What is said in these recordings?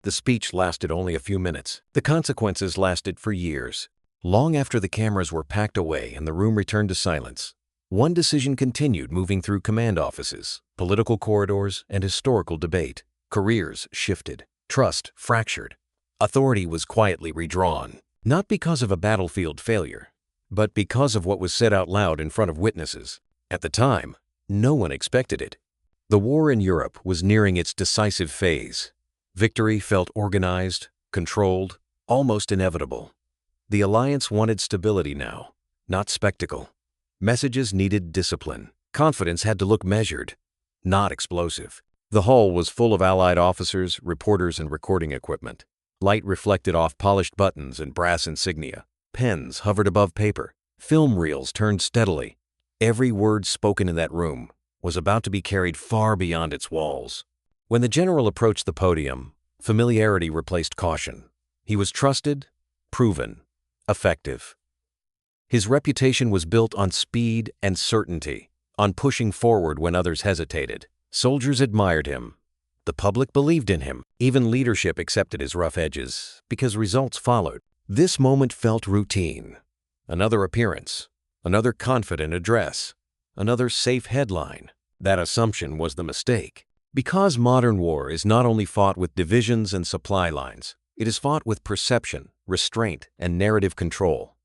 The speech lasted only a few minutes. The consequences lasted for years. Long after the cameras were packed away and the room returned to silence, one decision continued moving through command offices, political corridors, and historical debate. Careers shifted. Trust fractured. Authority was quietly redrawn, not because of a battlefield failure, but because of what was said out loud in front of witnesses. At the time, no one expected it. The war in Europe was nearing its decisive phase. Victory felt organized, controlled, almost inevitable. The alliance wanted stability now, not spectacle. Messages needed discipline. Confidence had to look measured, not explosive. The hall was full of Allied officers, reporters, and recording equipment. Light reflected off polished buttons and brass insignia. Pens hovered above paper. Film reels turned steadily. Every word spoken in that room was about to be carried far beyond its walls. When the general approached the podium, familiarity replaced caution. He was trusted, proven, effective. His reputation was built on speed and certainty, on pushing forward when others hesitated. Soldiers admired him. The public believed in him. Even leadership accepted his rough edges because results followed. This moment felt routine. Another appearance, another confident address, another safe headline. That assumption was the mistake. Because modern war is not only fought with divisions and supply lines, it is fought with perception, restraint, and narrative control.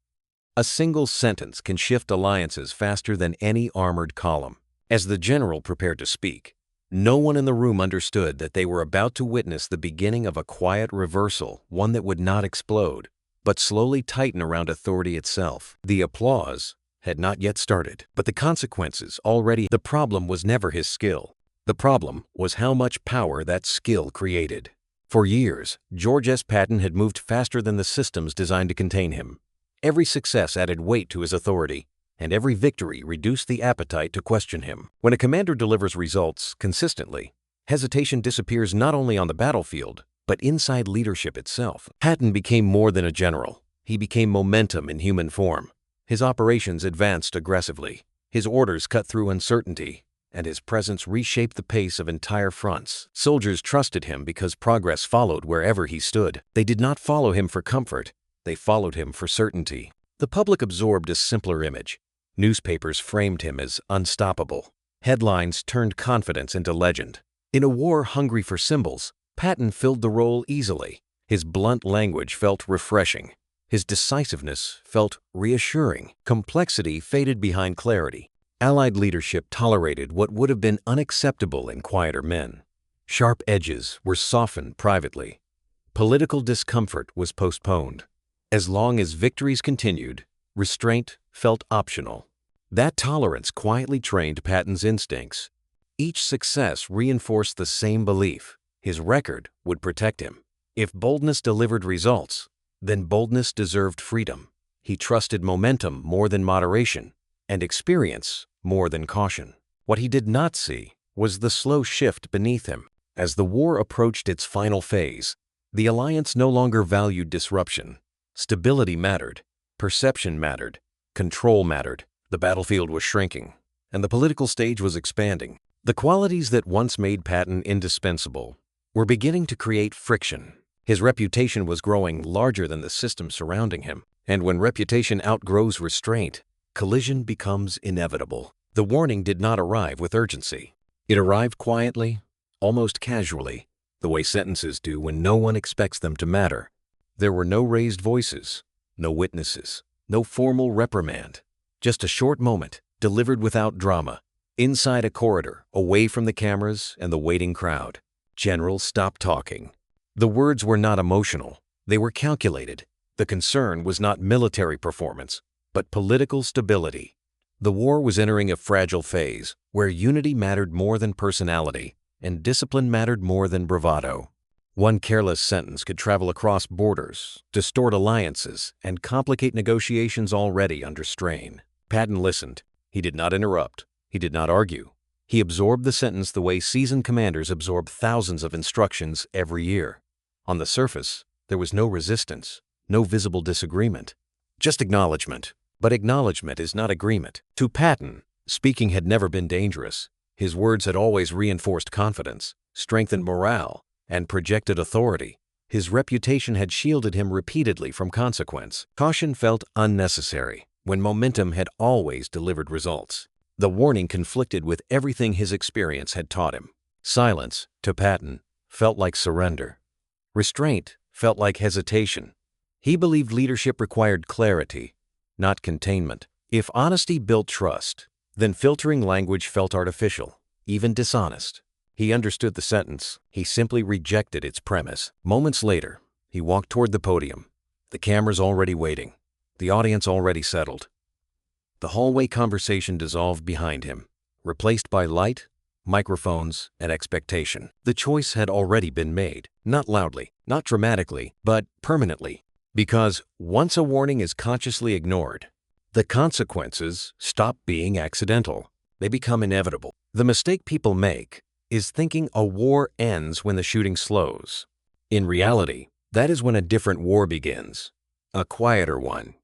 A single sentence can shift alliances faster than any armored column. As the general prepared to speak, no one in the room understood that they were about to witness the beginning of a quiet reversal, one that would not explode, but slowly tighten around authority itself. The applause had not yet started, but the consequences already. The problem was never his skill. The problem was how much power that skill created. For years, George S. Patton had moved faster than the systems designed to contain him. Every success added weight to his authority, and every victory reduced the appetite to question him. When a commander delivers results consistently, hesitation disappears not only on the battlefield, but inside leadership itself. Patton became more than a general. He became momentum in human form. His operations advanced aggressively. His orders cut through uncertainty, and his presence reshaped the pace of entire fronts. Soldiers trusted him because progress followed wherever he stood. They did not follow him for comfort. They followed him for certainty. The public absorbed a simpler image. Newspapers framed him as unstoppable. Headlines turned confidence into legend. In a war hungry for symbols, Patton filled the role easily. His blunt language felt refreshing. His decisiveness felt reassuring. Complexity faded behind clarity. Allied leadership tolerated what would have been unacceptable in quieter men. Sharp edges were softened privately. Political discomfort was postponed. As long as victories continued, restraint felt optional. That tolerance quietly trained Patton's instincts. Each success reinforced the same belief: his record would protect him. If boldness delivered results, then boldness deserved freedom. He trusted momentum more than moderation, and experience more than caution. What he did not see was the slow shift beneath him. As the war approached its final phase, the alliance no longer valued disruption. Stability mattered, perception mattered, control mattered. The battlefield was shrinking, and the political stage was expanding. The qualities that once made Patton indispensable were beginning to create friction. His reputation was growing larger than the system surrounding him, and when reputation outgrows restraint, collision becomes inevitable. The warning did not arrive with urgency. It arrived quietly, almost casually, the way sentences do when no one expects them to matter. There were no raised voices, no witnesses, no formal reprimand, just a short moment, delivered without drama, inside a corridor, away from the cameras and the waiting crowd. General stopped talking. The words were not emotional, they were calculated. The concern was not military performance, but political stability. The war was entering a fragile phase where unity mattered more than personality and discipline mattered more than bravado. One careless sentence could travel across borders, distort alliances, and complicate negotiations already under strain. Patton listened. He did not interrupt. He did not argue. He absorbed the sentence the way seasoned commanders absorb thousands of instructions every year. On the surface, there was no resistance, no visible disagreement, just acknowledgement. But acknowledgement is not agreement. To Patton, speaking had never been dangerous. His words had always reinforced confidence, strengthened morale, and projected authority. His reputation had shielded him repeatedly from consequence. Caution felt unnecessary when momentum had always delivered results. The warning conflicted with everything his experience had taught him. Silence, to Patton, felt like surrender. Restraint felt like hesitation. He believed leadership required clarity, not containment. If honesty built trust, then filtering language felt artificial, even dishonest. He understood the sentence. He simply rejected its premise. Moments later, he walked toward the podium. The cameras already waiting. The audience already settled. The hallway conversation dissolved behind him, replaced by light, microphones, and expectation. The choice had already been made, not loudly, not dramatically, but permanently. Because once a warning is consciously ignored, the consequences stop being accidental. They become inevitable. The mistake people make is thinking a war ends when the shooting slows. In reality, that is when a different war begins. A quieter one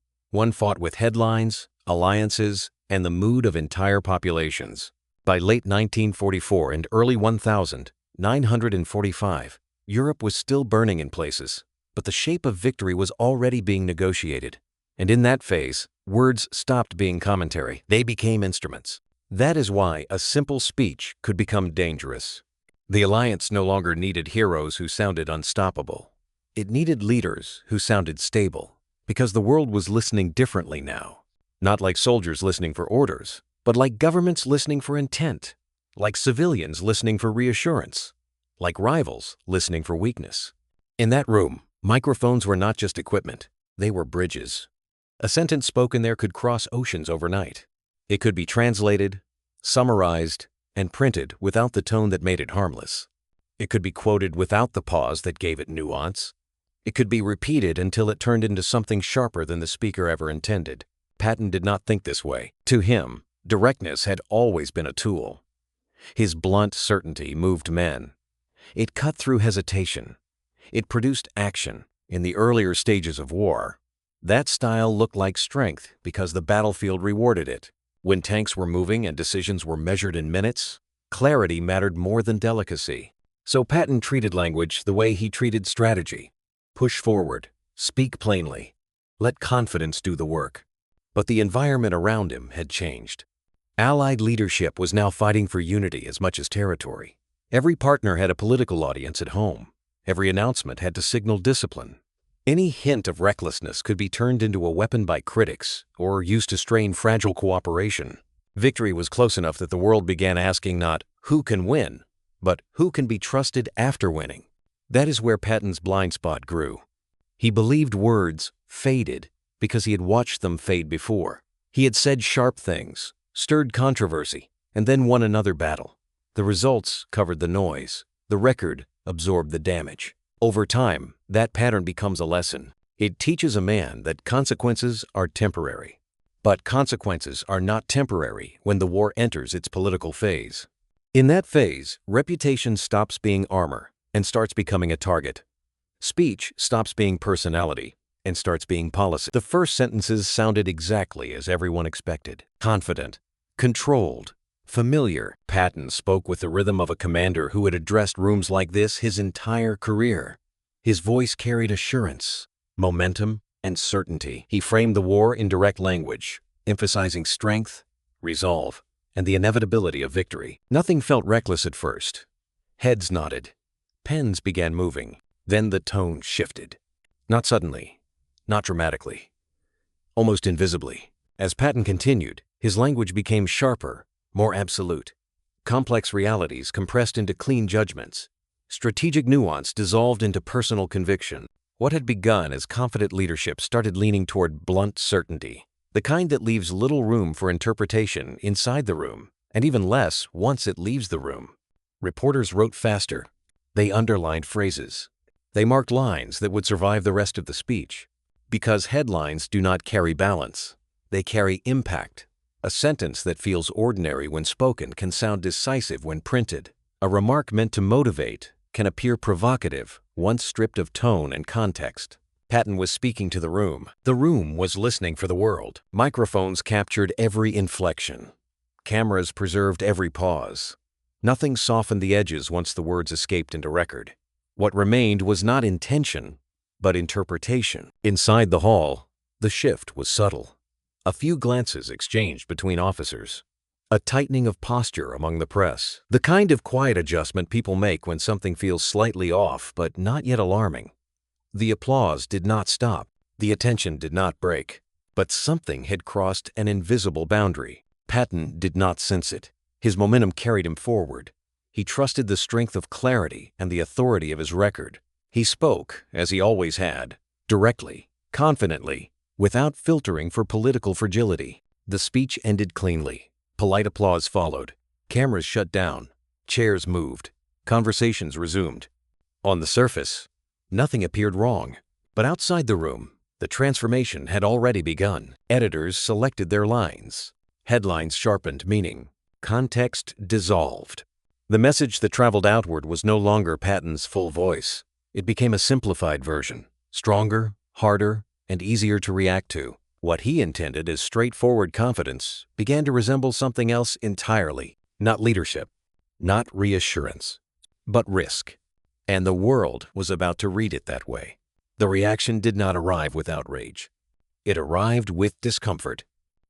fought with headlines, alliances, and the mood of entire populations. By late 1944 and early 1945, Europe was still burning in places, but the shape of victory was already being negotiated. And in that phase, words stopped being commentary. They became instruments. That is why a simple speech could become dangerous. The alliance no longer needed heroes who sounded unstoppable. It needed leaders who sounded stable, because the world was listening differently now. Not like soldiers listening for orders, but like governments listening for intent, like civilians listening for reassurance, like rivals listening for weakness. In that room, microphones were not just equipment, they were bridges. A sentence spoken there could cross oceans overnight. It could be translated, summarized, and printed without the tone that made it harmless. It could be quoted without the pause that gave it nuance. It could be repeated until it turned into something sharper than the speaker ever intended. Patton did not think this way. To him, directness had always been a tool. His blunt certainty moved men. It cut through hesitation. It produced action. In the earlier stages of war, that style looked like strength because the battlefield rewarded it. When tanks were moving and decisions were measured in minutes, clarity mattered more than delicacy. So Patton treated language the way he treated strategy. Push forward, speak plainly, let confidence do the work. But the environment around him had changed. Allied leadership was now fighting for unity as much as territory. Every partner had a political audience at home. Every announcement had to signal discipline. Any hint of recklessness could be turned into a weapon by critics or used to strain fragile cooperation. Victory was close enough that the world began asking not who can win, but who can be trusted after winning. That is where Patton's blind spot grew. He believed words faded because he had watched them fade before. He had said sharp things, stirred controversy, and then won another battle. The results covered the noise. The record absorbed the damage. Over time, that pattern becomes a lesson. It teaches a man that consequences are temporary. But consequences are not temporary when the war enters its political phase. In that phase, reputation stops being armor and starts becoming a target. Speech stops being personality and starts being policy. The first sentences sounded exactly as everyone expected. Confident, controlled, familiar. Patton spoke with the rhythm of a commander who had addressed rooms like this his entire career. His voice carried assurance, momentum, and certainty. He framed the war in direct language, emphasizing strength, resolve, and the inevitability of victory. Nothing felt reckless at first. Heads nodded. Pens began moving. Then the tone shifted. Not suddenly, not dramatically, almost invisibly. As Patton continued, his language became sharper, more absolute. Complex realities compressed into clean judgments. Strategic nuance dissolved into personal conviction. What had begun as confident leadership started leaning toward blunt certainty, the kind that leaves little room for interpretation inside the room, and even less once it leaves the room. Reporters wrote faster. They underlined phrases. They marked lines that would survive the rest of the speech. Because headlines do not carry balance, they carry impact. A sentence that feels ordinary when spoken can sound decisive when printed. A remark meant to motivate can appear provocative once stripped of tone and context. Patton was speaking to the room. The room was listening for the world. Microphones captured every inflection. Cameras preserved every pause. Nothing softened the edges once the words escaped into record. What remained was not intention, but interpretation. Inside the hall, the shift was subtle. A few glances exchanged between officers. A tightening of posture among the press. The kind of quiet adjustment people make when something feels slightly off but not yet alarming. The applause did not stop. The attention did not break. But something had crossed an invisible boundary. Patton did not sense it. His momentum carried him forward. He trusted the strength of clarity and the authority of his record. He spoke, as he always had, directly, confidently, without filtering for political fragility. The speech ended cleanly. Polite applause followed. Cameras shut down. Chairs moved. Conversations resumed. On the surface, nothing appeared wrong. But outside the room, the transformation had already begun. Editors selected their lines. Headlines sharpened meaning. Context dissolved. The message that traveled outward was no longer Patton's full voice. It became a simplified version, stronger, harder, and easier to react to. What he intended as straightforward confidence began to resemble something else entirely. Not leadership, not reassurance, but risk. And the world was about to read it that way. The reaction did not arrive with outrage. It arrived with discomfort.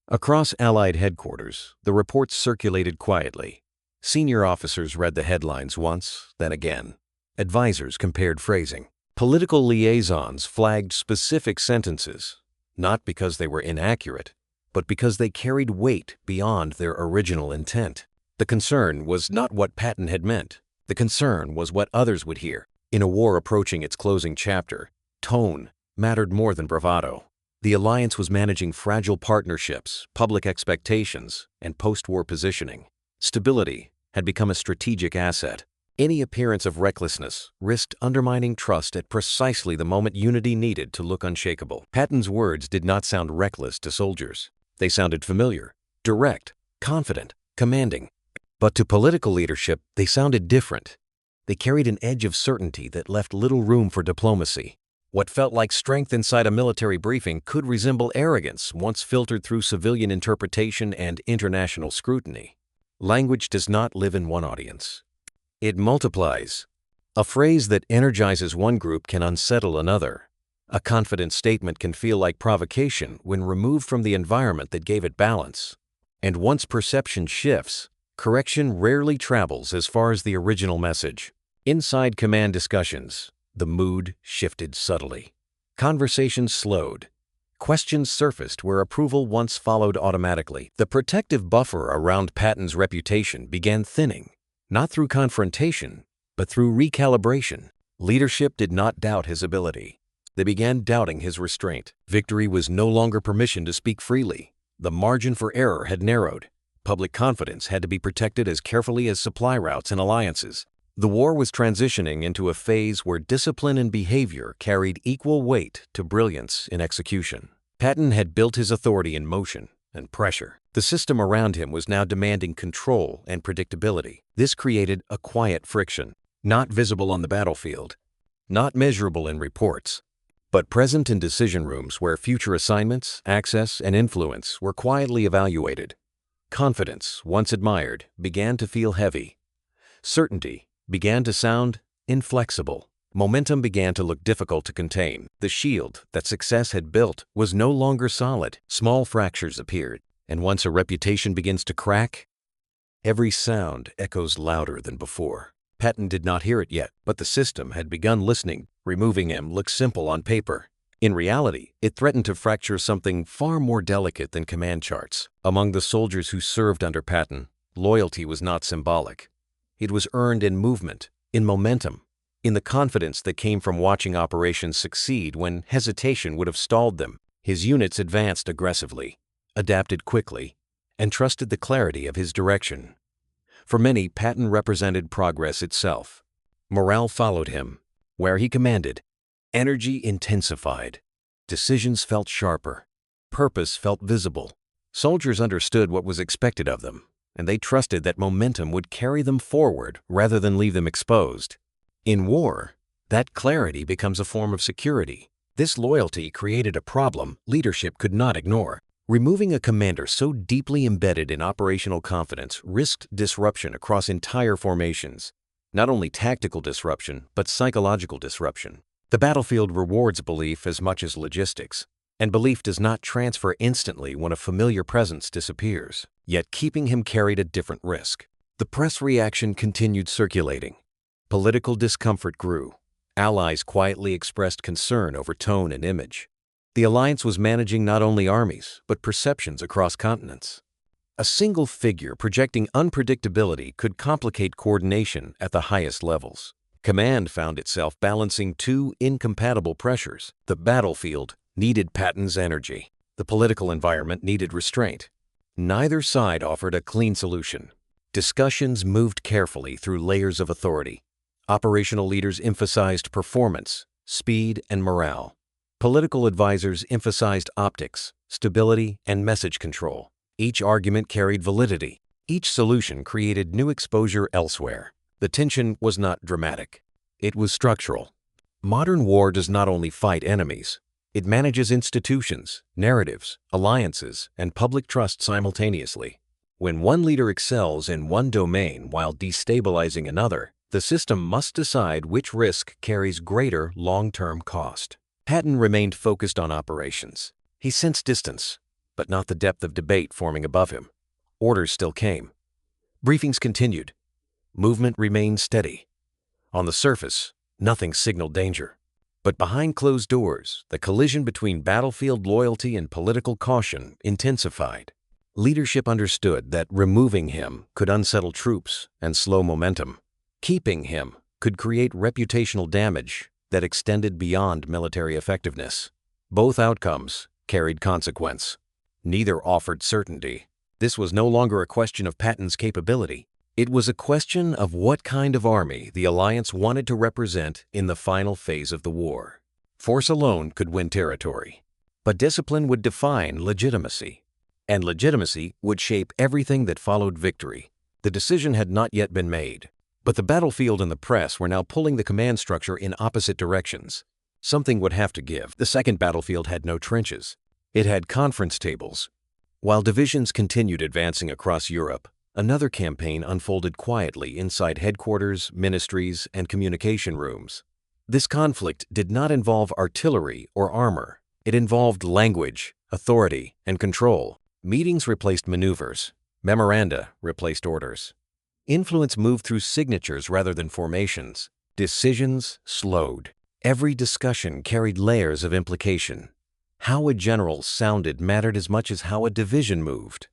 Across Allied headquarters, the reports circulated quietly. Senior officers read the headlines once, then again. Advisors compared phrasing. Political liaisons flagged specific sentences, not because they were inaccurate, but because they carried weight beyond their original intent. The concern was not what Patton had meant. The concern was what others would hear. In a war approaching its closing chapter, tone mattered more than bravado. The alliance was managing fragile partnerships, public expectations, and post-war positioning. Stability had become a strategic asset. Any appearance of recklessness risked undermining trust at precisely the moment unity needed to look unshakable. Patton's words did not sound reckless to soldiers. They sounded familiar, direct, confident, commanding. But to political leadership, they sounded different. They carried an edge of certainty that left little room for diplomacy. What felt like strength inside a military briefing could resemble arrogance once filtered through civilian interpretation and international scrutiny. Language does not live in one audience. It multiplies. A phrase that energizes one group can unsettle another. A confident statement can feel like provocation when removed from the environment that gave it balance. And once perception shifts, correction rarely travels as far as the original message. Inside command discussions, the mood shifted subtly. Conversations slowed. Questions surfaced where approval once followed automatically. The protective buffer around Patton's reputation began thinning, not through confrontation, but through recalibration. Leadership did not doubt his ability. They began doubting his restraint. Victory was no longer permission to speak freely. The margin for error had narrowed. Public confidence had to be protected as carefully as supply routes and alliances. The war was transitioning into a phase where discipline and behavior carried equal weight to brilliance in execution. Patton had built his authority in motion and pressure. The system around him was now demanding control and predictability. This created a quiet friction, not visible on the battlefield, not measurable in reports, but present in decision rooms where future assignments, access, and influence were quietly evaluated. Confidence, once admired, began to feel heavy. Certainty began to sound inflexible. Momentum began to look difficult to contain. The shield that success had built was no longer solid. Small fractures appeared, and once a reputation begins to crack, every sound echoes louder than before. Patton did not hear it yet, but the system had begun listening. Removing him looked simple on paper. In reality, it threatened to fracture something far more delicate than command charts. Among the soldiers who served under Patton, loyalty was not symbolic. It was earned in movement, in momentum, in the confidence that came from watching operations succeed when hesitation would have stalled them. His units advanced aggressively, adapted quickly, and trusted the clarity of his direction. For many, Patton represented progress itself. Morale followed him. Where he commanded, energy intensified. Decisions felt sharper. Purpose felt visible. Soldiers understood what was expected of them, and they trusted that momentum would carry them forward rather than leave them exposed. In war, that clarity becomes a form of security. This loyalty created a problem leadership could not ignore. Removing a commander so deeply embedded in operational confidence risked disruption across entire formations. Not only tactical disruption, but psychological disruption. The battlefield rewards belief as much as logistics, and belief does not transfer instantly when a familiar presence disappears. Yet keeping him carried a different risk. The press reaction continued circulating. Political discomfort grew. Allies quietly expressed concern over tone and image. The alliance was managing not only armies, but perceptions across continents. A single figure projecting unpredictability could complicate coordination at the highest levels. Command found itself balancing two incompatible pressures. The battlefield needed Patton's energy. The political environment needed restraint. Neither side offered a clean solution. Discussions moved carefully through layers of authority. Operational leaders emphasized performance, speed, and morale. Political advisors emphasized optics, stability, and message control. Each argument carried validity. Each solution created new exposure elsewhere. The tension was not dramatic. It was structural. Modern war does not only fight enemies. It manages institutions, narratives, alliances, and public trust simultaneously. When one leader excels in one domain while destabilizing another, the system must decide which risk carries greater long-term cost. Patton remained focused on operations. He sensed distance, but not the depth of debate forming above him. Orders still came. Briefings continued. Movement remained steady. On the surface, nothing signaled danger. But behind closed doors, the collision between battlefield loyalty and political caution intensified. Leadership understood that removing him could unsettle troops and slow momentum. Keeping him could create reputational damage that extended beyond military effectiveness. Both outcomes carried consequence. Neither offered certainty. This was no longer a question of Patton's capability. It was a question of what kind of army the alliance wanted to represent in the final phase of the war. Force alone could win territory, but discipline would define legitimacy, and legitimacy would shape everything that followed victory. The decision had not yet been made, but the battlefield and the press were now pulling the command structure in opposite directions. Something would have to give. The second battlefield had no trenches. It had conference tables. While divisions continued advancing across Europe, another campaign unfolded quietly inside headquarters, ministries, and communication rooms. This conflict did not involve artillery or armor. It involved language, authority, and control. Meetings replaced maneuvers. Memoranda replaced orders. Influence moved through signatures rather than formations. Decisions slowed. Every discussion carried layers of implication. How a general sounded mattered as much as how a division moved.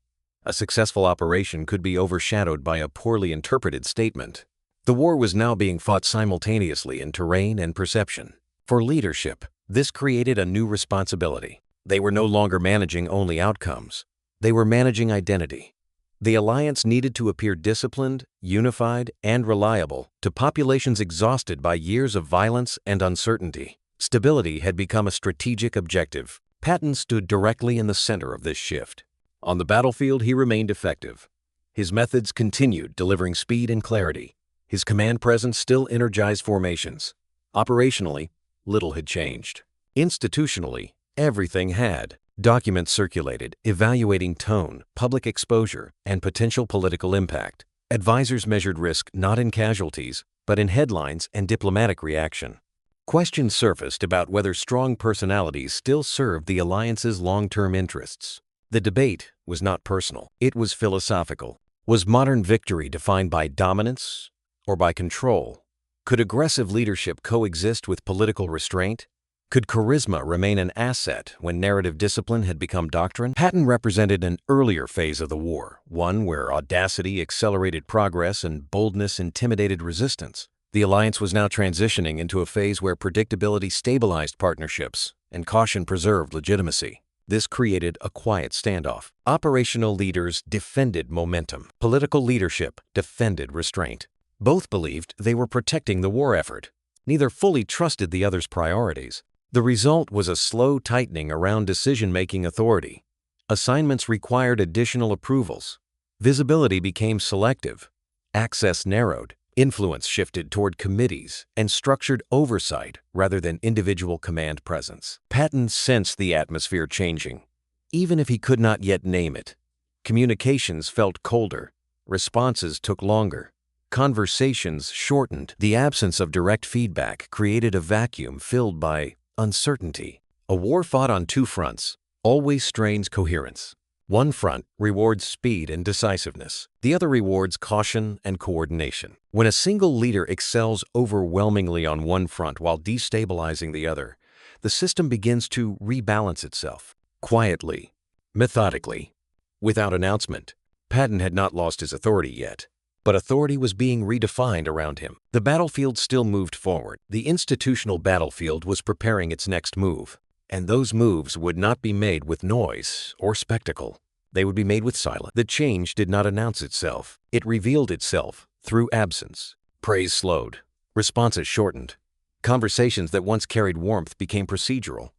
A successful operation could be overshadowed by a poorly interpreted statement. The war was now being fought simultaneously in terrain and perception. For leadership, this created a new responsibility. They were no longer managing only outcomes. They were managing identity. The alliance needed to appear disciplined, unified, and reliable to populations exhausted by years of violence and uncertainty. Stability had become a strategic objective. Patton stood directly in the center of this shift. On the battlefield, he remained effective. His methods continued delivering speed and clarity. His command presence still energized formations. Operationally, little had changed. Institutionally, everything had. Documents circulated, evaluating tone, public exposure, and potential political impact. Advisors measured risk not in casualties, but in headlines and diplomatic reaction. Questions surfaced about whether strong personalities still served the alliance's long-term interests. The debate was not personal, it was philosophical. Was modern victory defined by dominance or by control? Could aggressive leadership coexist with political restraint? Could charisma remain an asset when narrative discipline had become doctrine? Patton represented an earlier phase of the war, one where audacity accelerated progress and boldness intimidated resistance. The alliance was now transitioning into a phase where predictability stabilized partnerships and caution preserved legitimacy. This created a quiet standoff. Operational leaders defended momentum. Political leadership defended restraint. Both believed they were protecting the war effort. Neither fully trusted the other's priorities. The result was a slow tightening around decision-making authority. Assignments required additional approvals. Visibility became selective. Access narrowed. Influence shifted toward committees and structured oversight rather than individual command presence. Patton sensed the atmosphere changing, even if he could not yet name it. Communications felt colder. Responses took longer. Conversations shortened. The absence of direct feedback created a vacuum filled by uncertainty. A war fought on two fronts always strains coherence. One front rewards speed and decisiveness. The other rewards caution and coordination. When a single leader excels overwhelmingly on one front while destabilizing the other, the system begins to rebalance itself. Quietly, methodically, without announcement. Patton had not lost his authority yet, but authority was being redefined around him. The battlefield still moved forward. The institutional battlefield was preparing its next move. And those moves would not be made with noise or spectacle. They would be made with silence. The change did not announce itself. It revealed itself through absence. Praise slowed. Responses shortened. Conversations that once carried warmth became procedural.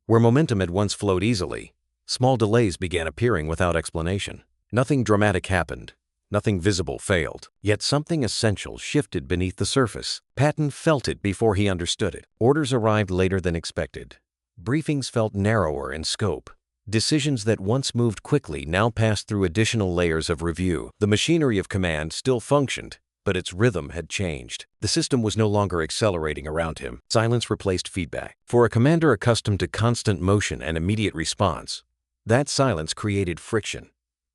Where momentum had once flowed easily, small delays began appearing without explanation. Nothing dramatic happened. Nothing visible failed. Yet something essential shifted beneath the surface. Patton felt it before he understood it. Orders arrived later than expected. Briefings felt narrower in scope. Decisions that once moved quickly now passed through additional layers of review. The machinery of command still functioned, but its rhythm had changed. The system was no longer accelerating around him. Silence replaced feedback. For a commander accustomed to constant motion and immediate response, that silence created friction.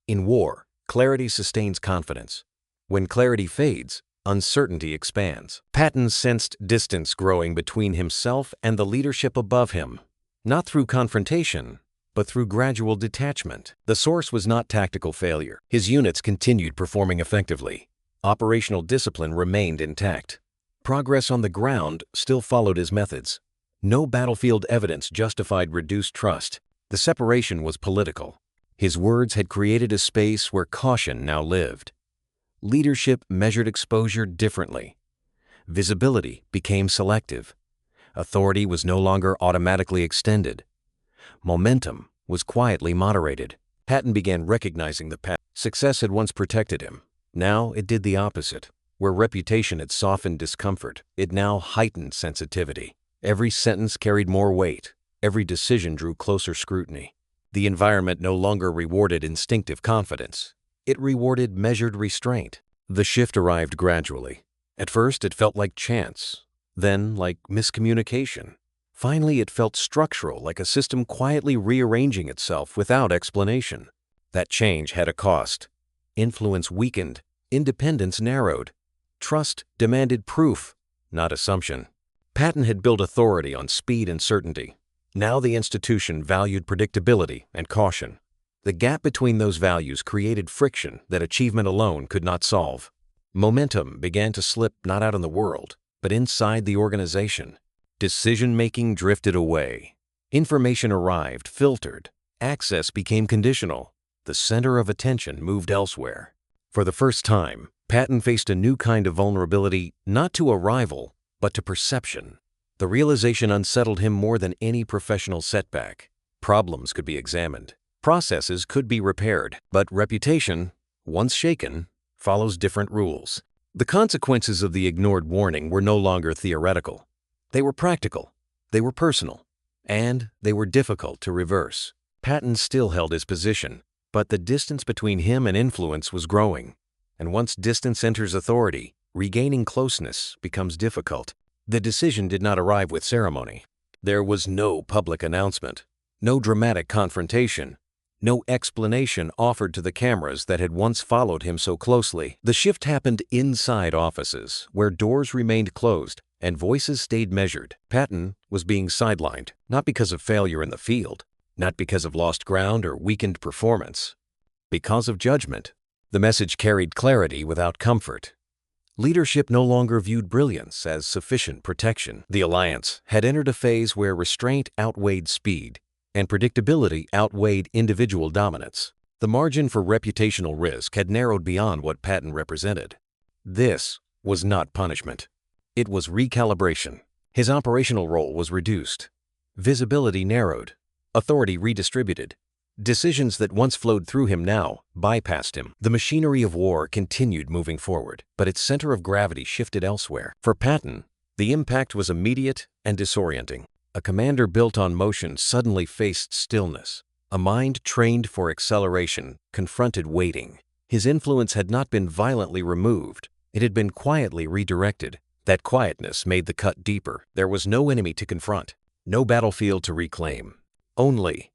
In war, clarity sustains confidence. When clarity fades, uncertainty expands. Patton sensed distance growing between himself and the leadership above him. Not through confrontation, but through gradual detachment. The source was not tactical failure. His units continued performing effectively. Operational discipline remained intact. Progress on the ground still followed his methods. No battlefield evidence justified reduced trust. The separation was political. His words had created a space where caution now lived. Leadership measured exposure differently. Visibility became selective. Authority was no longer automatically extended. Momentum was quietly moderated. Patton began recognizing the path. Success had once protected him. Now it did the opposite. Where reputation had softened discomfort, it now heightened sensitivity. Every sentence carried more weight. Every decision drew closer scrutiny. The environment no longer rewarded instinctive confidence. It rewarded measured restraint. The shift arrived gradually. At first, it felt like chance, then like miscommunication. Finally, it felt structural, like a system quietly rearranging itself without explanation. That change had a cost. Influence weakened, independence narrowed. Trust demanded proof, not assumption. Patton had built authority on speed and certainty. Now the institution valued predictability and caution. The gap between those values created friction that achievement alone could not solve. Momentum began to slip not out in the world, but inside the organization. Decision-making drifted away. Information arrived, filtered. Access became conditional. The center of attention moved elsewhere. For the first time, Patton faced a new kind of vulnerability, not to a rival, but to perception. The realization unsettled him more than any professional setback. Problems could be examined. Processes could be repaired, but reputation, once shaken, follows different rules. The consequences of the ignored warning were no longer theoretical. They were practical, they were personal, and they were difficult to reverse. Patton still held his position, but the distance between him and influence was growing. And once distance enters authority, regaining closeness becomes difficult. The decision did not arrive with ceremony. There was no public announcement, no dramatic confrontation, no explanation offered to the cameras that had once followed him so closely. The shift happened inside offices, where doors remained closed and voices stayed measured. Patton was being sidelined, not because of failure in the field, not because of lost ground or weakened performance, because of judgment. The message carried clarity without comfort. Leadership no longer viewed brilliance as sufficient protection. The alliance had entered a phase where restraint outweighed speed, and predictability outweighed individual dominance. The margin for reputational risk had narrowed beyond what Patton represented. This was not punishment. It was recalibration. His operational role was reduced. Visibility narrowed. Authority redistributed. Decisions that once flowed through him now bypassed him. The machinery of war continued moving forward, but its center of gravity shifted elsewhere. For Patton, the impact was immediate and disorienting. A commander built on motion suddenly faced stillness. A mind trained for acceleration confronted waiting. His influence had not been violently removed, It had been quietly redirected. That quietness made the cut deeper. There was no enemy to confront, no battlefield to reclaim. Only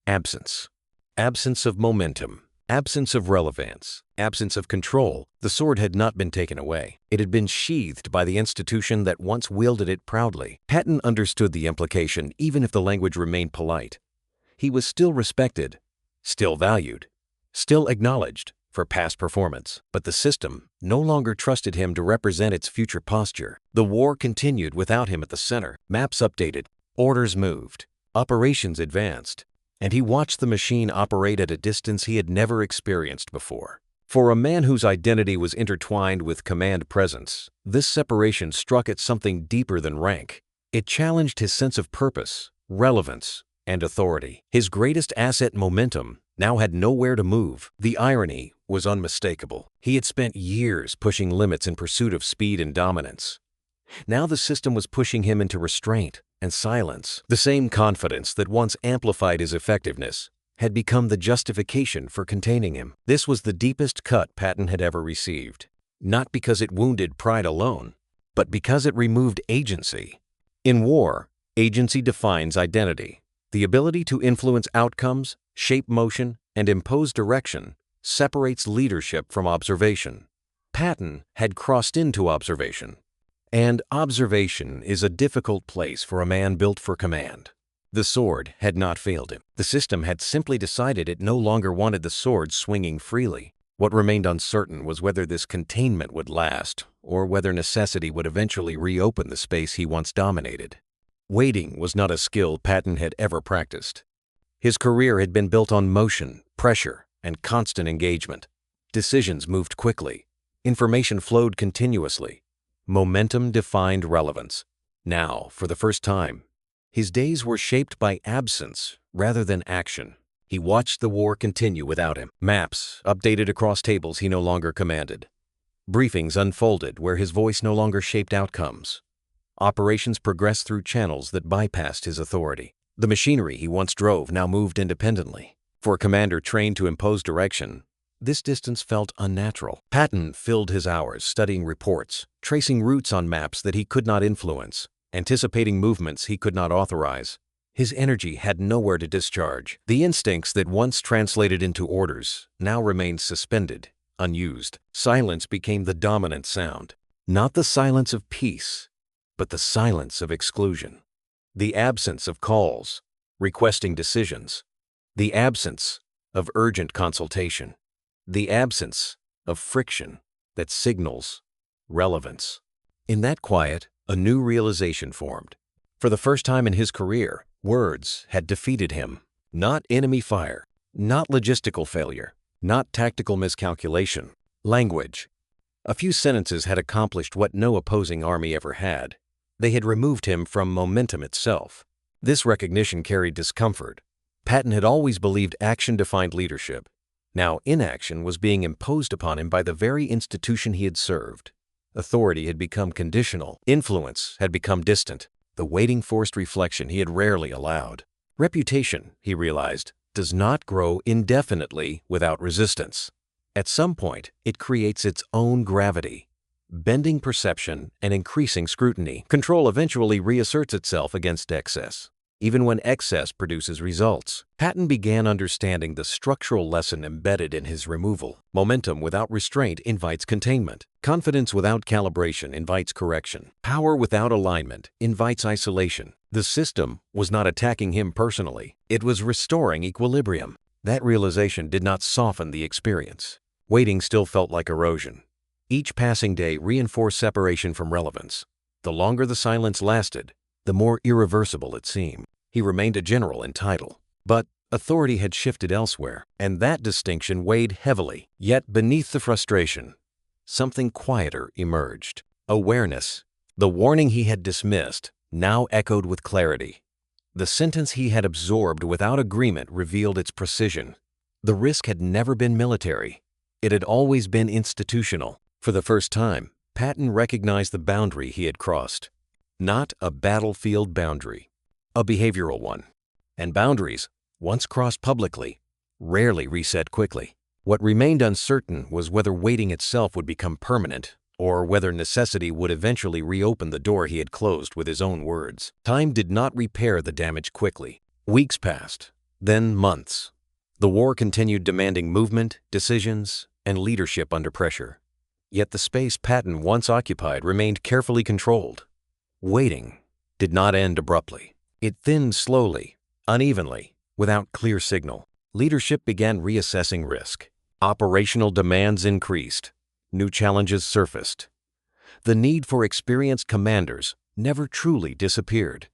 absence. Absence of momentum. Absence of relevance. Absence of control. The sword had not been taken away. It had been sheathed by the institution that once wielded it proudly. Patton understood the implication, even if the language remained polite. He was still respected, still valued, still acknowledged for past performance. But the system no longer trusted him to represent its future posture. The war continued without him at the center. Maps updated, orders moved, operations advanced, and he watched the machine operate at a distance he had never experienced before. For a man whose identity was intertwined with command presence, this separation struck at something deeper than rank. It challenged his sense of purpose, relevance, and authority. His greatest asset, momentum, now had nowhere to move. The irony was unmistakable. He had spent years pushing limits in pursuit of speed and dominance. Now the system was pushing him into restraint and silence. The same confidence that once amplified his effectiveness had become the justification for containing him. This was the deepest cut Patton had ever received, not because it wounded pride alone, but because it removed agency. In war, agency defines identity. The ability to influence outcomes, shape motion, and impose direction separates leadership from observation. Patton had crossed into observation. And observation is a difficult place for a man built for command. The sword had not failed him. The system had simply decided it no longer wanted the sword swinging freely. What remained uncertain was whether this containment would last, or whether necessity would eventually reopen the space he once dominated. Waiting was not a skill Patton had ever practiced. His career had been built on motion, pressure, and constant engagement. Decisions moved quickly. Information flowed continuously. Momentum defined relevance. Now, for the first time, his days were shaped by absence rather than action. He watched the war continue without him. Maps updated across tables he no longer commanded. Briefings unfolded where his voice no longer shaped outcomes. Operations progressed through channels that bypassed his authority. The machinery he once drove now moved independently. For a commander trained to impose direction, this distance felt unnatural. Patton filled his hours studying reports, tracing routes on maps that he could not influence, anticipating movements he could not authorize. His energy had nowhere to discharge. The instincts that once translated into orders now remained suspended, unused. Silence became the dominant sound. Not the silence of peace, but the silence of exclusion. The absence of calls, requesting decisions. The absence of urgent consultation. The absence of friction that signals relevance. In that quiet, a new realization formed. For the first time in his career, words had defeated him. Not enemy fire, not logistical failure, not tactical miscalculation. Language. A few sentences had accomplished what no opposing army ever had. They had removed him from momentum itself. This recognition carried discomfort. Patton had always believed action defined leadership. Now inaction was being imposed upon him by the very institution he had served. Authority had become conditional. Influence had become distant. The waiting forced reflection he had rarely allowed. Reputation, he realized, does not grow indefinitely without resistance. At some point, it creates its own gravity, bending perception and increasing scrutiny. Control eventually reasserts itself against excess. Even when excess produces results, Patton began understanding the structural lesson embedded in his removal. Momentum without restraint invites containment. Confidence without calibration invites correction. Power without alignment invites isolation. The system was not attacking him personally. It was restoring equilibrium. That realization did not soften the experience. Waiting still felt like erosion. Each passing day reinforced separation from relevance. The longer the silence lasted, the more irreversible it seemed. He remained a general in title, but authority had shifted elsewhere, and that distinction weighed heavily. Yet beneath the frustration, something quieter emerged. Awareness. The warning he had dismissed now echoed with clarity. The sentence he had absorbed without agreement revealed its precision. The risk had never been military. It had always been institutional. For the first time, Patton recognized the boundary he had crossed. Not a battlefield boundary, a behavioral one. And boundaries, once crossed publicly, rarely reset quickly. What remained uncertain was whether waiting itself would become permanent or whether necessity would eventually reopen the door he had closed with his own words. Time did not repair the damage quickly. Weeks passed, then months. The war continued demanding movement, decisions, and leadership under pressure. Yet the space Patton once occupied remained carefully controlled. Waiting did not end abruptly. It thinned slowly, unevenly, without clear signal. Leadership began reassessing risk. Operational demands increased. New challenges surfaced. The need for experienced commanders never truly disappeared.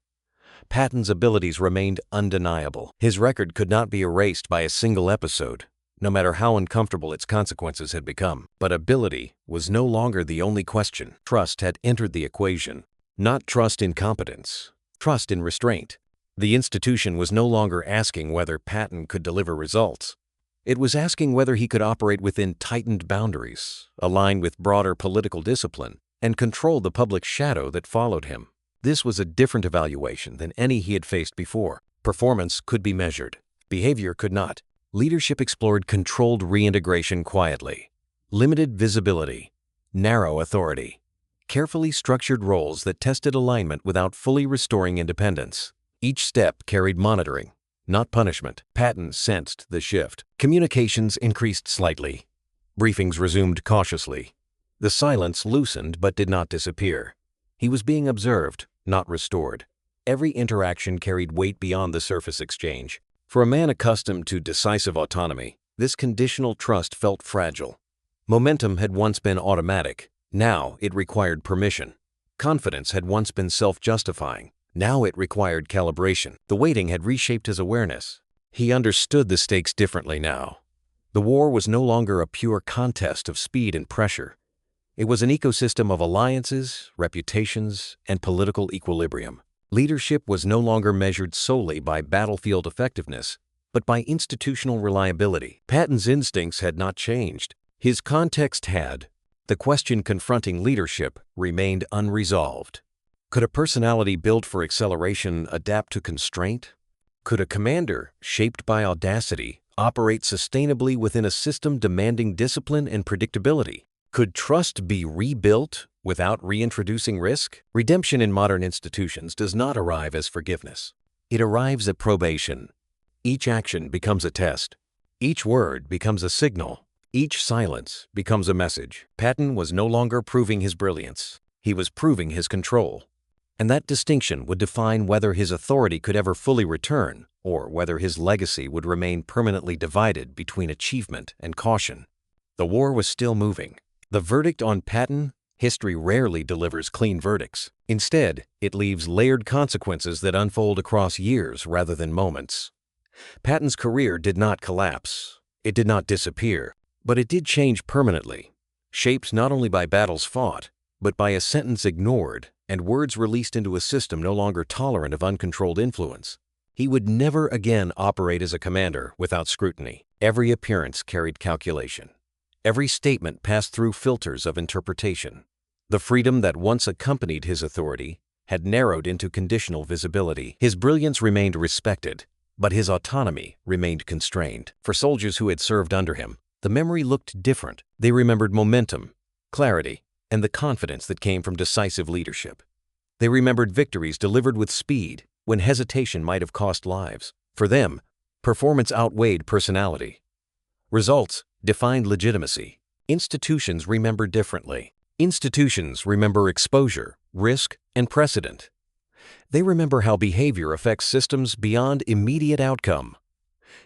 Patton's abilities remained undeniable. His record could not be erased by a single episode, no matter how uncomfortable its consequences had become. But ability was no longer the only question. Trust had entered the equation. Not trust in competence, trust in restraint. The institution was no longer asking whether Patton could deliver results. It was asking whether he could operate within tightened boundaries, align with broader political discipline, and control the public shadow that followed him. This was a different evaluation than any he had faced before. Performance could be measured. Behavior could not. Leadership explored controlled reintegration quietly. Limited visibility. Narrow authority. Carefully structured roles that tested alignment without fully restoring independence. Each step carried monitoring, not punishment. Patton sensed the shift. Communications increased slightly. Briefings resumed cautiously. The silence loosened but did not disappear. He was being observed, not restored. Every interaction carried weight beyond the surface exchange. For a man accustomed to decisive autonomy, this conditional trust felt fragile. Momentum had once been automatic. Now it required permission. Confidence had once been self-justifying. Now it required calibration. The waiting had reshaped his awareness. He understood the stakes differently now. The war was no longer a pure contest of speed and pressure. It was an ecosystem of alliances, reputations, and political equilibrium. Leadership was no longer measured solely by battlefield effectiveness, but by institutional reliability. Patton's instincts had not changed. His context had. The question confronting leadership remained unresolved. Could a personality built for acceleration adapt to constraint? Could a commander, shaped by audacity, operate sustainably within a system demanding discipline and predictability? Could trust be rebuilt without reintroducing risk? Redemption in modern institutions does not arrive as forgiveness. It arrives at probation. Each action becomes a test. Each word becomes a signal. Each silence becomes a message. Patton was no longer proving his brilliance. He was proving his control. And that distinction would define whether his authority could ever fully return, or whether his legacy would remain permanently divided between achievement and caution. The war was still moving. The verdict on Patton, history rarely delivers clean verdicts. Instead, it leaves layered consequences that unfold across years rather than moments. Patton's career did not collapse. It did not disappear. But it did change permanently, shaped not only by battles fought, but by a sentence ignored and words released into a system no longer tolerant of uncontrolled influence. He would never again operate as a commander without scrutiny. Every appearance carried calculation. Every statement passed through filters of interpretation. The freedom that once accompanied his authority had narrowed into conditional visibility. His brilliance remained respected, but his autonomy remained constrained. For soldiers who had served under him, the memory looked different. They remembered momentum, clarity, and the confidence that came from decisive leadership. They remembered victories delivered with speed when hesitation might have cost lives. For them, performance outweighed personality. Results defined legitimacy. Institutions remember differently. Institutions remember exposure, risk, and precedent. They remember how behavior affects systems beyond immediate outcome.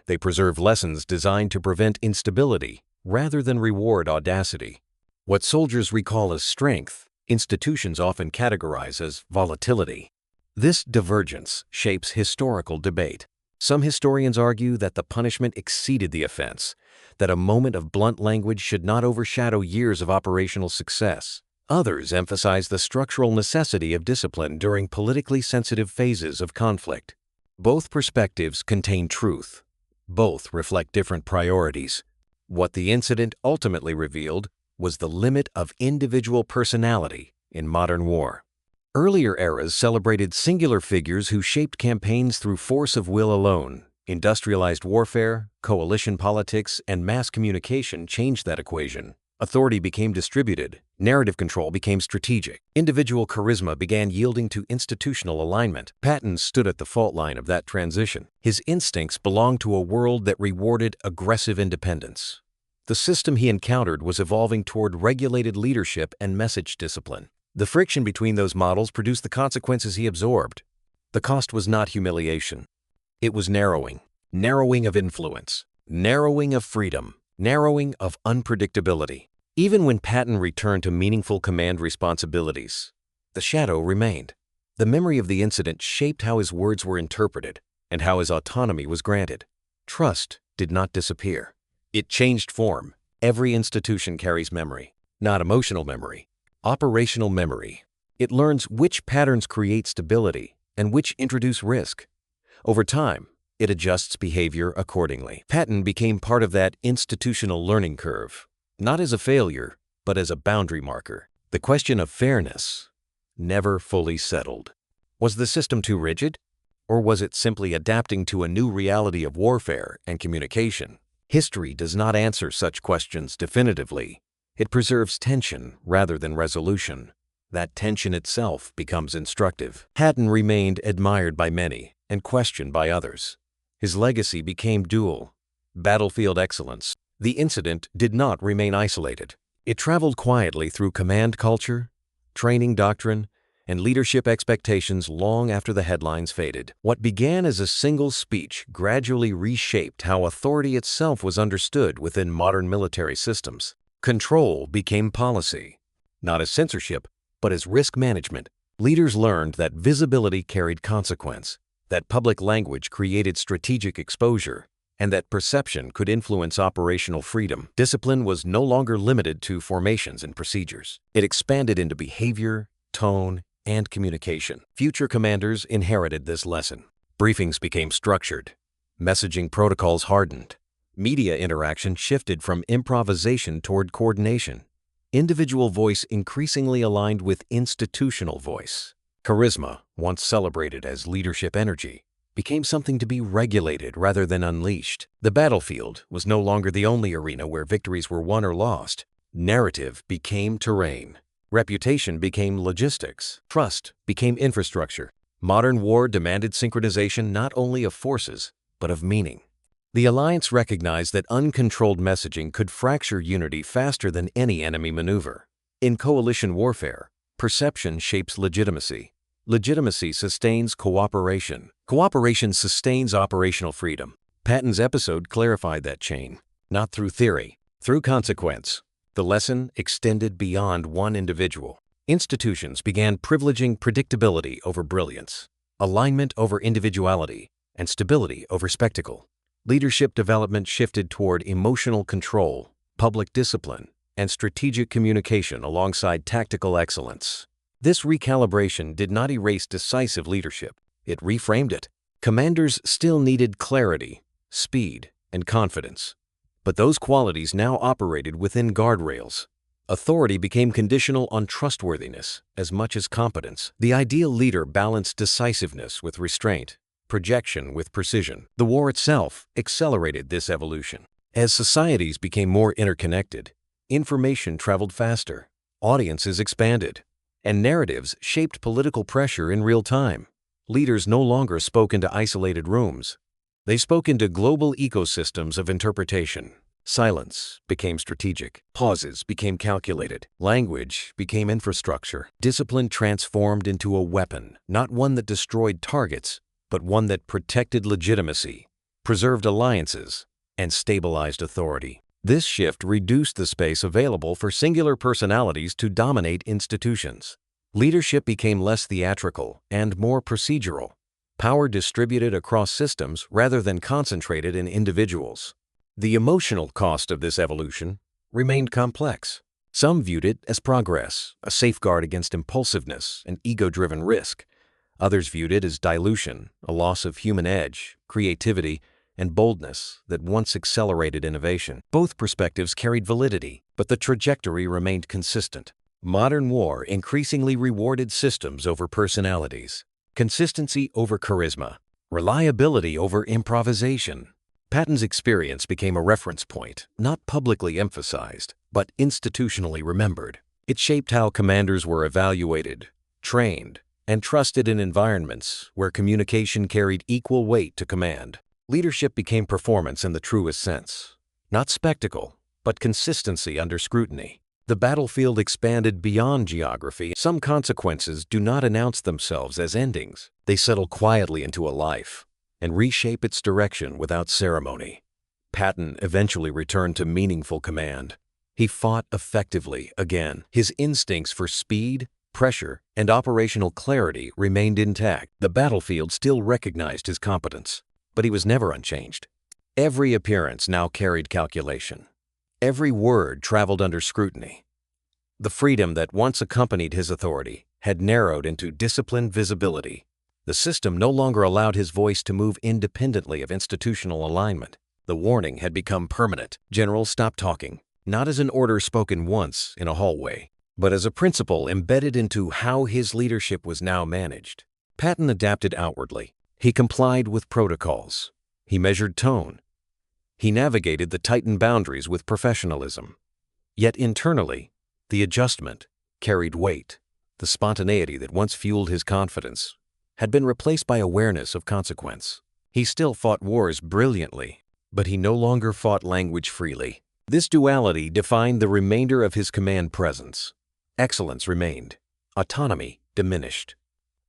They preserve lessons designed to prevent instability rather than reward audacity. What soldiers recall as strength, institutions often categorize as volatility. This divergence shapes historical debate. Some historians argue that the punishment exceeded the offense, that a moment of blunt language should not overshadow years of operational success. Others emphasize the structural necessity of discipline during politically sensitive phases of conflict. Both perspectives contain truth. Both reflect different priorities. What the incident ultimately revealed was the limit of individual personality in modern war. Earlier eras celebrated singular figures who shaped campaigns through force of will alone. Industrialized warfare, coalition politics, and mass communication changed that equation. Authority became distributed, Narrative control became strategic. Individual charisma began yielding to institutional alignment. Patton stood at the fault line of that transition. His instincts belonged to a world that rewarded aggressive independence. The system he encountered was evolving toward regulated leadership and message discipline. The friction between those models produced the consequences he absorbed. The cost was not humiliation. It was narrowing. Narrowing of influence. Narrowing of freedom. Narrowing of unpredictability. Even when Patton returned to meaningful command responsibilities, the shadow remained. The memory of the incident shaped how his words were interpreted and how his autonomy was granted. Trust did not disappear. It changed form. Every institution carries memory, not emotional memory, operational memory. It learns which patterns create stability and which introduce risk. Over time, it adjusts behavior accordingly. Patton became part of that institutional learning curve. Not as a failure, but as a boundary marker. The question of fairness never fully settled. Was the system too rigid? Or was it simply adapting to a new reality of warfare and communication? History does not answer such questions definitively. It preserves tension rather than resolution. That tension itself becomes instructive. Patton remained admired by many and questioned by others. His legacy became dual. Battlefield excellence. The incident did not remain isolated. It traveled quietly through command culture, training doctrine, and leadership expectations long after the headlines faded. What began as a single speech gradually reshaped how authority itself was understood within modern military systems. Control became policy, not as censorship, but as risk management. Leaders learned that visibility carried consequence, that public language created strategic exposure, and that perception could influence operational freedom. Discipline was no longer limited to formations and procedures. It expanded into behavior, tone, and communication. Future commanders inherited this lesson. Briefings became structured. Messaging protocols hardened. Media interaction shifted from improvisation toward coordination. Individual voice increasingly aligned with institutional voice. Charisma, once celebrated as leadership energy, became something to be regulated rather than unleashed. The battlefield was no longer the only arena where victories were won or lost. Narrative became terrain. Reputation became logistics. Trust became infrastructure. Modern war demanded synchronization not only of forces, but of meaning. The alliance recognized that uncontrolled messaging could fracture unity faster than any enemy maneuver. In coalition warfare, perception shapes legitimacy. Legitimacy sustains cooperation. Cooperation sustains operational freedom. Patton's episode clarified that chain, not through theory, through consequence. The lesson extended beyond one individual. Institutions began privileging predictability over brilliance, alignment over individuality, and stability over spectacle. Leadership development shifted toward emotional control, public discipline, and strategic communication alongside tactical excellence. This recalibration did not erase decisive leadership. It reframed it. Commanders still needed clarity, speed, and confidence. But those qualities now operated within guardrails. Authority became conditional on trustworthiness as much as competence. The ideal leader balanced decisiveness with restraint, projection with precision. The war itself accelerated this evolution. As societies became more interconnected, information traveled faster, audiences expanded, and narratives shaped political pressure in real time. Leaders no longer spoke into isolated rooms. They spoke into global ecosystems of interpretation. Silence became strategic. Pauses became calculated. Language became infrastructure. Discipline transformed into a weapon, not one that destroyed targets, but one that protected legitimacy, preserved alliances, and stabilized authority. This shift reduced the space available for singular personalities to dominate institutions. Leadership became less theatrical and more procedural. Power distributed across systems rather than concentrated in individuals. The emotional cost of this evolution remained complex. Some viewed it as progress, a safeguard against impulsiveness and ego-driven risk. Others viewed it as dilution, a loss of human edge, creativity, and boldness that once accelerated innovation. Both perspectives carried validity, but the trajectory remained consistent. Modern war increasingly rewarded systems over personalities, consistency over charisma, reliability over improvisation. Patton's experience became a reference point, not publicly emphasized, but institutionally remembered. It shaped how commanders were evaluated, trained, and trusted in environments where communication carried equal weight to command. Leadership became performance in the truest sense. Not spectacle, but consistency under scrutiny. The battlefield expanded beyond geography. Some consequences do not announce themselves as endings. They settle quietly into a life and reshape its direction without ceremony. Patton eventually returned to meaningful command. He fought effectively again. His instincts for speed, pressure, and operational clarity remained intact. The battlefield still recognized his competence, but he was never unchanged. Every appearance now carried calculation. Every word traveled under scrutiny. The freedom that once accompanied his authority had narrowed into disciplined visibility. The system no longer allowed his voice to move independently of institutional alignment. The warning had become permanent. Generals stopped talking, not as an order spoken once in a hallway, but as a principle embedded into how his leadership was now managed. Patton adapted outwardly. He complied with protocols. He measured tone. He navigated the tightened boundaries with professionalism. Yet internally, the adjustment carried weight. The spontaneity that once fueled his confidence had been replaced by awareness of consequence. He still fought wars brilliantly, but he no longer fought language freely. This duality defined the remainder of his command presence. Excellence remained. Autonomy diminished.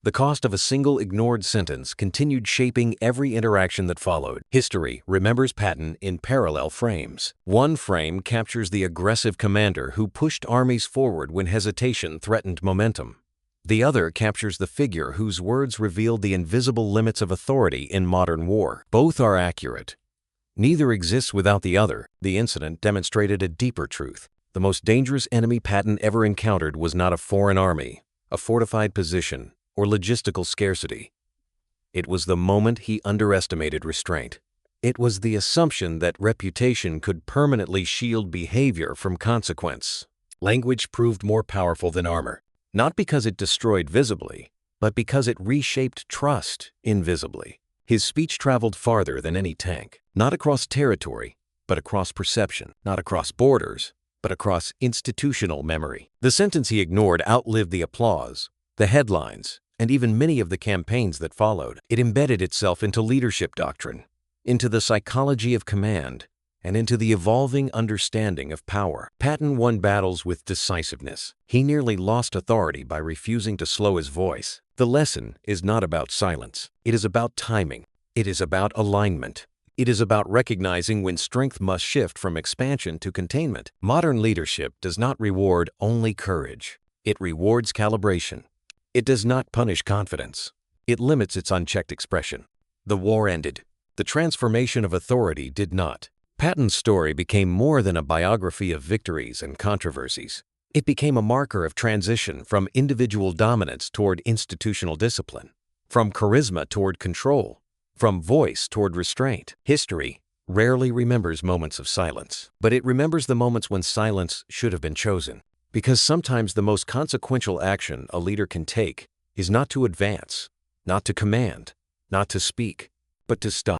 The cost of a single ignored sentence continued shaping every interaction that followed. History remembers Patton in parallel frames. One frame captures the aggressive commander who pushed armies forward when hesitation threatened momentum. The other captures the figure whose words revealed the invisible limits of authority in modern war. Both are accurate. Neither exists without the other. The incident demonstrated a deeper truth. The most dangerous enemy Patton ever encountered was not a foreign army, a fortified position, or logistical scarcity. It was the moment he underestimated restraint. It was the assumption that reputation could permanently shield behavior from consequence. Language proved more powerful than armor, not because it destroyed visibly, but because it reshaped trust invisibly. His speech traveled farther than any tank, not across territory, but across perception, not across borders, but across institutional memory. The sentence he ignored outlived the applause, the headlines, and even many of the campaigns that followed. It embedded itself into leadership doctrine, into the psychology of command, and into the evolving understanding of power. Patton won battles with decisiveness. He nearly lost authority by refusing to slow his voice. The lesson is not about silence. It is about timing. It is about alignment. It is about recognizing when strength must shift from expansion to containment. Modern leadership does not reward only courage. It rewards calibration. It does not punish confidence. It limits its unchecked expression. The war ended. The transformation of authority did not. Patton's story became more than a biography of victories and controversies. It became a marker of transition from individual dominance toward institutional discipline, from charisma toward control, from voice toward restraint. History rarely remembers moments of silence, but it remembers the moments when silence should have been chosen. Because sometimes the most consequential action a leader can take is not to advance, not to command, not to speak, but to stop.